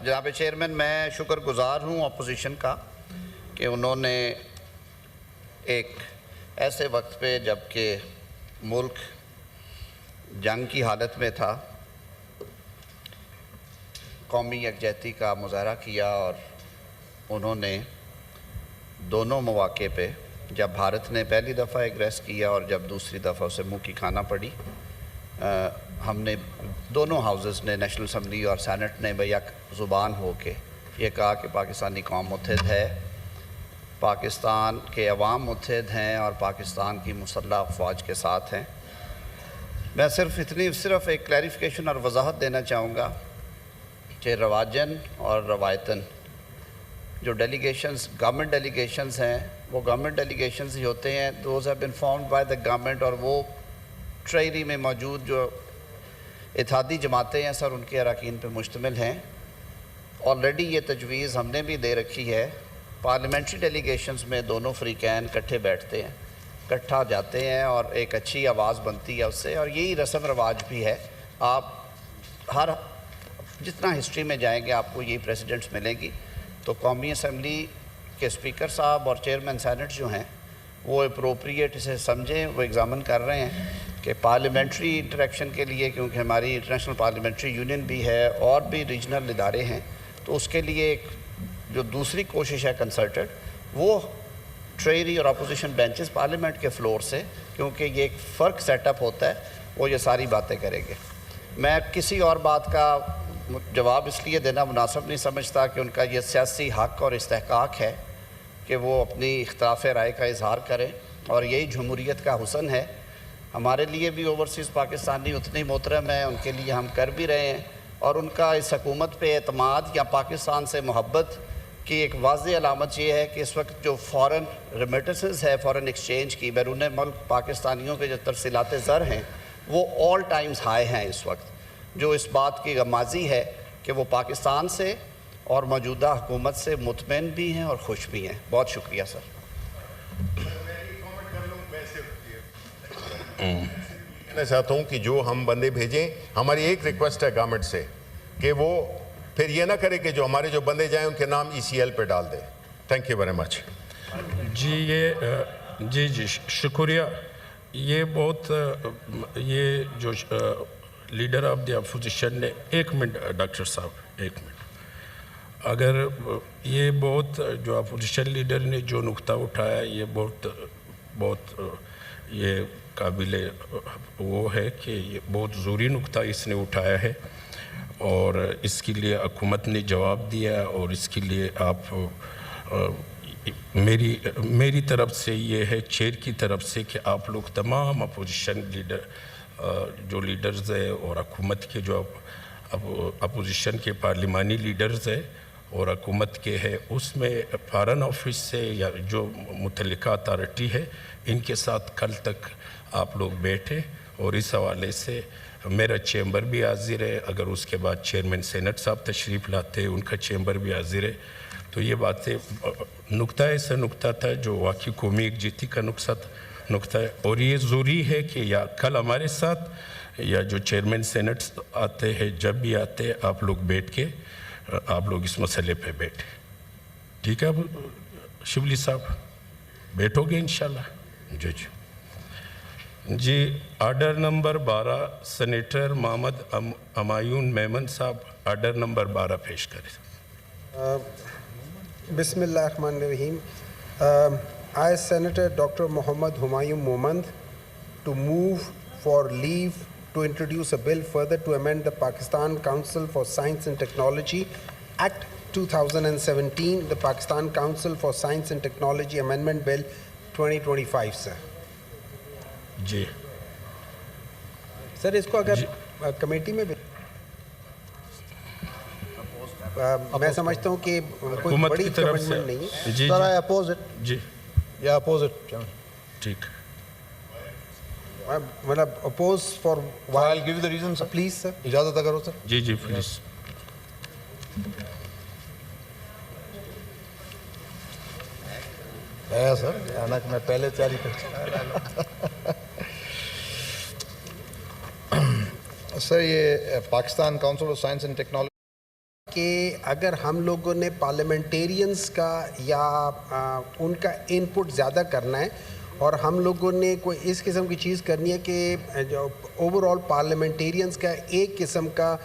جناب چیئرمین، میں شکر گزار ہوں اپوزیشن کا کہ انہوں نے ایک ایسے وقت پہ جب کہ ملک جنگ کی حالت میں تھا قومی یکجہتی کا مظاہرہ کیا، اور انہوں نے دونوں مواقع پہ جب بھارت نے پہلی دفعہ ایگریس کیا اور جب دوسری دفعہ اسے منہ کی کھانا پڑی، ہم نے دونوں ہاؤسز نے، نیشنل اسمبلی اور سینٹ نے بیک زبان ہو کے یہ کہا کہ پاکستانی قوم متحد ہے، پاکستان کے عوام متحد ہیں اور پاکستان کی مسلح افواج کے ساتھ ہیں۔ میں صرف ایک کلیریفیکیشن اور وضاحت دینا چاہوں گا کہ رواجن اور روایتاً جو ڈیلیگیشنز گورنمنٹ ڈیلیگیشنز ہیں وہ گورنمنٹ ڈیلیگیشنز ہی ہوتے ہیں، those have been formed by the government, اور وہ ٹریری میں موجود جو اتحادی جماعتیں ہیں سر ان کے اراکین پہ مشتمل ہیں۔ آلریڈی یہ تجویز ہم نے بھی دے رکھی ہے، پارلیمنٹری ڈیلیگیشنز میں دونوں فریقین کٹھے بیٹھتے ہیں، کٹھا جاتے ہیں اور ایک اچھی آواز بنتی ہے اس سے، اور یہی رسم رواج بھی ہے۔ آپ جتنا ہسٹری میں جائیں گے آپ کو یہی پریسیڈنٹس ملیں گی۔ تو قومی اسمبلی کے اسپیکر صاحب اور چیئرمین سینٹ جو ہیں وہ اپروپریٹ اسے سمجھیں، وہ ایگزامن کر رہے ہیں کہ پارلیمنٹری انٹریکشن کے لیے، کیونکہ ہماری انٹرنیشنل پارلیمنٹری یونین بھی ہے اور بھی ریجنل ادارے ہیں، تو اس کے لیے ایک جو دوسری کوشش ہے کنسلٹڈ، وہ ٹریری اور اپوزیشن بینچز پارلیمنٹ کے فلور سے، کیونکہ یہ ایک فرق سیٹ اپ ہوتا ہے، وہ یہ ساری باتیں کریں گے۔ میں کسی اور بات کا جواب اس لیے دینا مناسب نہیں سمجھتا کہ ان کا یہ سیاسی حق اور استحقاق ہے کہ وہ اپنی اختلاف رائے کا اظہار کریں، اور یہی جمہوریت کا حسن ہے۔ ہمارے لیے بھی اوورسیز پاکستانی اتنے محترم ہیں، ان کے لیے ہم کر بھی رہے ہیں، اور ان کا اس حکومت پہ اعتماد یا پاکستان سے محبت کی ایک واضح علامت یہ ہے کہ اس وقت جو فورن ریمیٹنسز ہے، فورن ایکسچینج کی بیرون ملک پاکستانیوں کے جو ترسیلات زر ہیں وہ آل ٹائمز ہائی ہیں اس وقت، جو اس بات کی غمازی ہے کہ وہ پاکستان سے اور موجودہ حکومت سے مطمئن بھی ہیں اور خوش بھی ہیں۔ بہت شکریہ سر۔ میں چاہتا ہوں کہ جو ہم بندے بھیجیں، ہماری ایک ریکویسٹ ہے گورنمنٹ سے کہ وہ پھر یہ نہ کرے کہ جو ہمارے جو بندے جائیں ان کے نام ECL پہ ڈال دے۔ Thank you very much. جی شکریہ۔ یہ بہت یہ جو لیڈر آف دی اپوزیشن نے، ایک منٹ ڈاکٹر صاحب، ایک منٹ، اگر یہ بہت جو اپوزیشن لیڈر نے جو نقطہ اٹھایا یہ بہت یہ قابل وہ ہے کہ یہ بہت ضروری نقطہ اس نے اٹھایا ہے، اور اس کے لیے حکومت نے جواب دیا، اور اس کے لیے آپ میری طرف سے یہ ہے، چیئر کی طرف سے، کہ آپ لوگ تمام اپوزیشن لیڈر جو لیڈرز ہیں اور حکومت کے جو اپوزیشن کے پارلیمانی لیڈرز ہیں اور حکومت کے ہے، اس میں فارن آفس سے یا جو متعلقہ اتھارٹی ہے ان کے ساتھ کل تک آپ لوگ بیٹھیں، اور اس حوالے سے میرا چیمبر بھی حاضر ہے، اگر اس کے بعد چیئرمین سینٹ صاحب تشریف لاتے ہیں ان کا چیمبر بھی حاضر ہے۔ تو یہ باتیں نقطہ ایسا نقطہ تھا جو واقعی قومی یکجہتی کا نقطہ ہے، اور یہ ضروری ہے کہ یا کل ہمارے ساتھ یا جو چیئرمین سینٹ آتے ہیں جب بھی آتے ہیں آپ لوگ بیٹھ کے آپ لوگ اس مسئلے پہ بیٹھیں۔ ٹھیک ہے شبلی صاحب، بیٹھو گے انشاءاللہ؟ جی آرڈر نمبر 12 سینیٹر محمد ہمایون میمن صاحب آرڈر نمبر 12 پیش کریں۔ بسم اللہ الرحمن الرحیم۔ I, Senator Dr. Muhammad Humayun Momand, to move for leave to introduce a bill further to amend the Pakistan Council for Science and Technology Act 2017, the Pakistan Council for Science and Technology Amendment Bill 2025, sir. جی سر اس کو اگر committee میں میں سمجھتا ہوں کہ کوئی بڑی commitment نہیں ہے۔ جی سر I oppose it. G Yeah, oppose it. ٹھیک، مطلب oppose for why? I'll give you the reason, sir. Please, sir. اجازت اگر ہو سر۔ جی پلیز۔ ہے سر، حالانکہ میں پہلے تیاری کر سر یہ Pakistan council of science and technology کہ اگر ہم لوگوں نے پارلیمنٹیرینز کا یا ان کا انپٹ زیادہ کرنا ہے اور ہم لوگوں نے کوئی اس قسم کی چیز کرنی ہے کہ جو اوور آل پارلیمنٹیرینز کا ایک قسم کا